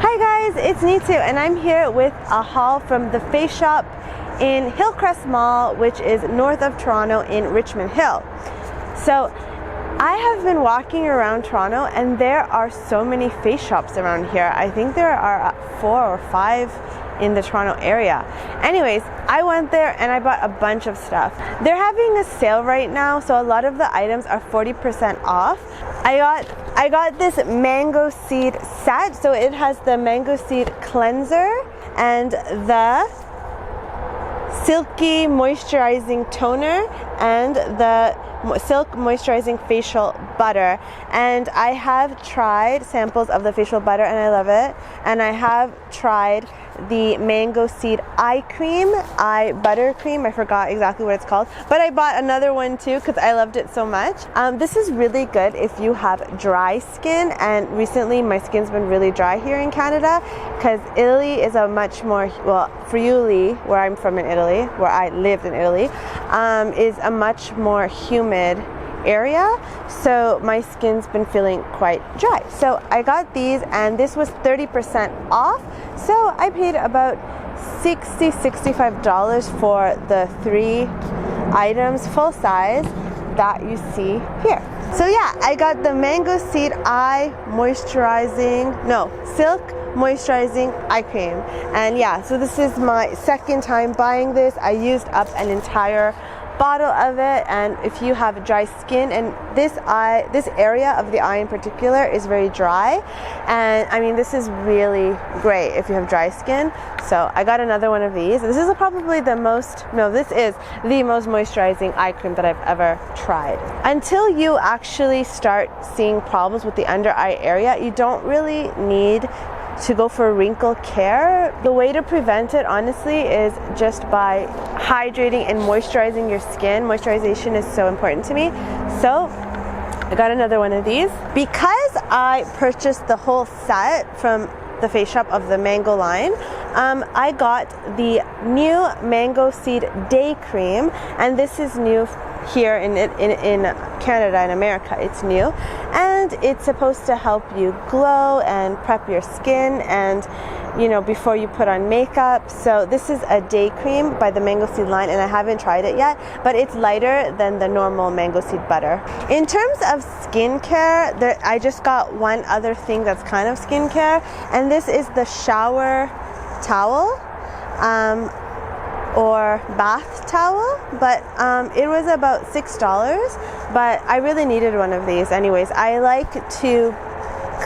Hi guys, it's Nitu and I'm here with a haul from the Face Shop in Hillcrest Mall, which is north of Toronto in Richmond Hill. So I have been walking around Toronto and there are so many face shops around here. I think there are 4 or 5 in the Toronto area. Anyways, I went there and I bought a bunch of stuff. They're having a sale right now, so a lot of the items are 40% off. I got this mango seed set, so it has the mango seed cleanser and the silky moisturizing toner and the silk moisturizing facial butter. And I have tried samples of the facial butter and I love it. And I have tried the mango seed eye butter cream. I forgot exactly what it's called, but I bought another one too because I loved it so much. This is really good if you have dry skin, and recently my skin's been really dry here in Canada because Italy is a much more, well, Friuli, where I'm from in Italy, where I lived in Italy, is a much more humid area, so my skin's been feeling quite dry. So I got these and this was 30% off, so I paid about $65 for the 3 items full size that you see here. So yeah, I got the mango seed silk moisturizing eye cream, and yeah, so this is my second time buying this. I used up an entire bottle of it, and if you have dry skin, and this area of the eye in particular is very dry, and I mean this is really great if you have dry skin. So I got another one of these. This is probably the most moisturizing eye cream that I've ever tried. Until you actually start seeing problems with the under eye area, you don't really need to go for wrinkle care. The way to prevent it, honestly, is just by hydrating and moisturizing your skin. Moisturization is so important to me. So I got another one of these. Because I purchased the whole set from the Face Shop of the mango line, I got the new mango seed day cream, and this is new here in Canada and America. It's new, and it's supposed to help you glow and prep your skin, and before you put on makeup. So this is a day cream by the mango seed line, and I haven't tried it yet, but it's lighter than the normal mango seed butter. In terms of skincare, I just got one other thing that's kind of skincare, and this is the shower towel or bath towel, but it was about $6, but I really needed one of these anyways. I like to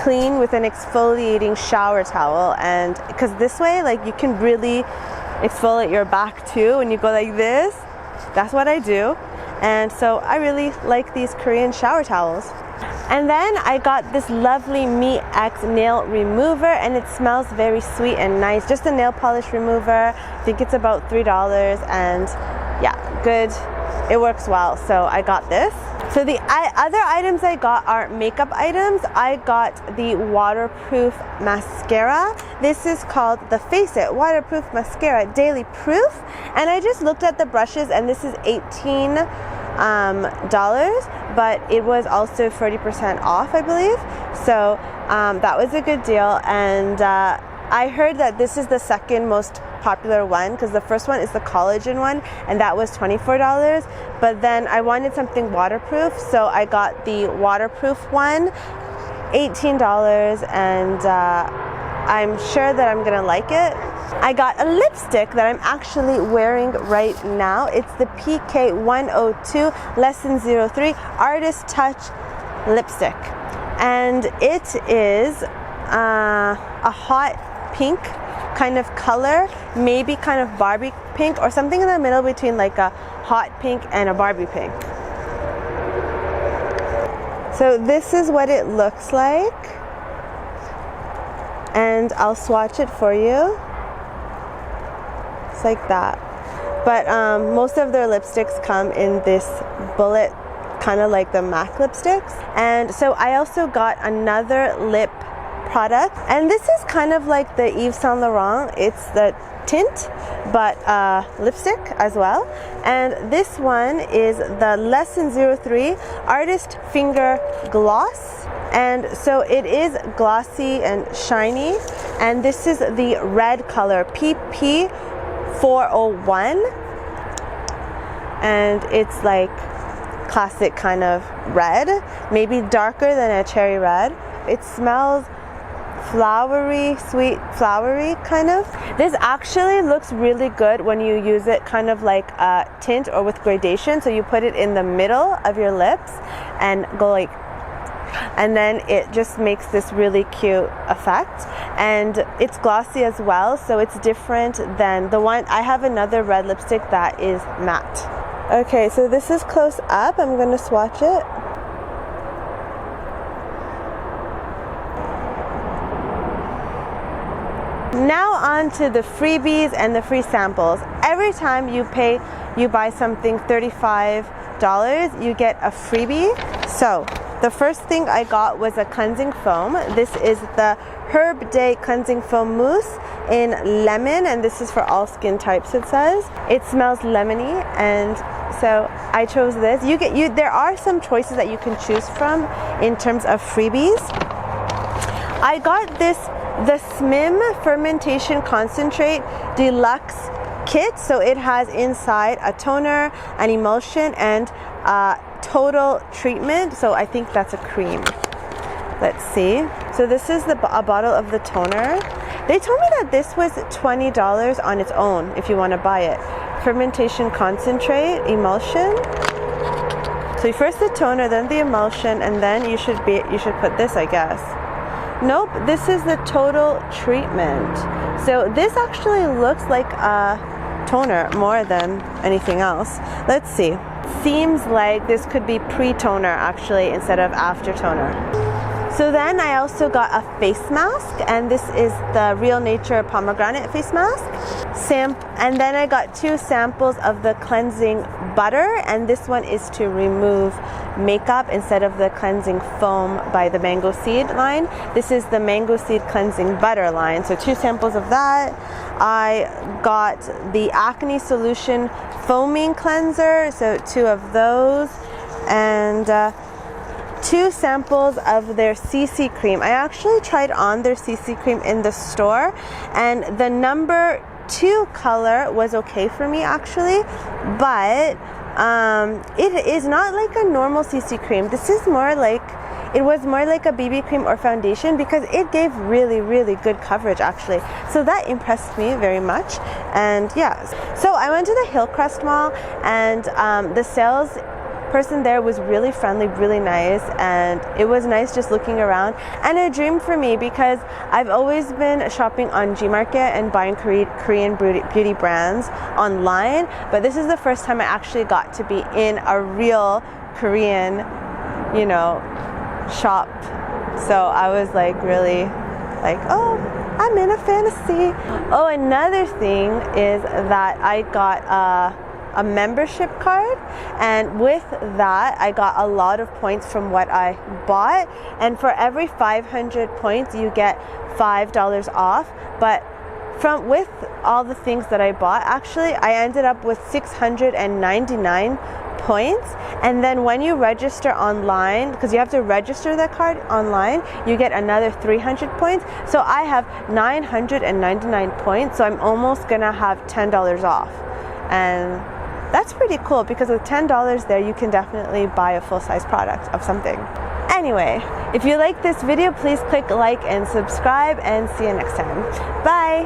clean with an exfoliating shower towel, and because this way, like, you can really exfoliate your back too when you go like this. That's what I do, and so I really like these Korean shower towels. And then I got this lovely Me X nail remover, and it smells very sweet and nice. Just a nail polish remover. I think it's about $3, and yeah, good. It works well, so I got this. So the other items I got are makeup items. I got the waterproof mascara. This is called the Face It Waterproof Mascara Daily Proof, and I just looked at the brushes, and this is $18. But it was also 40% off, I believe. So that was a good deal. And I heard that this is the second most popular one, because the first one is the collagen one, and that was $24. But then I wanted something waterproof, so I got the waterproof one, $18, and I'm sure that I'm gonna like it. I got a lipstick that I'm actually wearing right now. It's the PK102 Lesson 03 Artist Touch lipstick, and it is a hot pink kind of color, maybe kind of Barbie pink, or something in the middle between like a hot pink and a Barbie pink. So this is what it looks like, and I'll swatch it for you. It's like that. But most of their lipsticks come in this bullet, kind of like the MAC lipsticks. And so I also got another lip product, and this is kind of like the Yves Saint Laurent. It's the tint, but lipstick as well. And this one is the Lesson 03 Artist Finger Gloss. And so it is glossy and shiny, and this is the red color, PP401, and it's like classic kind of red, maybe darker than a cherry red. It smells flowery, sweet flowery kind of. This actually looks really good when you use it kind of like a tint or with gradation. So you put it in the middle of your lips and go like, and then it just makes this really cute effect, and it's glossy as well, so it's different than the one I have. Another red lipstick that is matte. Okay, so this is close up. I'm going to swatch it. Now on to the freebies and the free samples. Every time you buy something $35, you get a freebie. So the first thing I got was a cleansing foam. This is the Herb Day Cleansing Foam Mousse in lemon, and this is for all skin types, it says. It smells lemony, and so I chose this. There are some choices that you can choose from in terms of freebies. I got the SMIM Fermentation Concentrate Deluxe Kit. So it has inside a toner, an emulsion, and total treatment. So I think that's a cream. Let's see. So this is a bottle of the toner. They told me that this was $20 on its own if you want to buy it. Fermentation concentrate, emulsion. So first the toner, then the emulsion, and then you should put this, I guess. Nope, this is the total treatment. So this actually looks like a toner more than anything else. Let's see. Seems like this could be pre-toner actually instead of after toner. So then I also got a face mask, and this is the Real Nature pomegranate face mask. And then I got 2 samples of the cleansing butter, and this one is to remove makeup instead of the cleansing foam by the Mango Seed line. This is the Mango Seed cleansing butter line. So 2 samples of that. I got the acne solution foaming cleanser, so 2 of those, and 2 samples of their CC cream. I actually tried on their CC cream in the store, and the number 2 color was okay for me actually, but it is not like a normal CC cream. This is more like, it was more like a BB cream or foundation because it gave really, really good coverage actually. So that impressed me very much. And yeah, so I went to the Hillcrest mall, and the sales person there was really friendly, really nice, and it was nice just looking around, and a dream for me because I've always been shopping on Gmarket and buying Korean beauty brands online, but this is the first time I actually got to be in a real Korean, shop. So I was like really like, oh, I'm in a fantasy. Oh, another thing is that I got a membership card, and with that I got a lot of points from what I bought, and for every 500 points you get $5 off. But with all the things that I bought, actually I ended up with 699 points, and then when you register online, because you have to register that card online, you get another 300 points. So I have 999 points, so I'm almost gonna have $10 off, and that's pretty cool because with $10 there you can definitely buy a full-size product of something. Anyway, if you like this video, please click like and subscribe, and see you next time. Bye!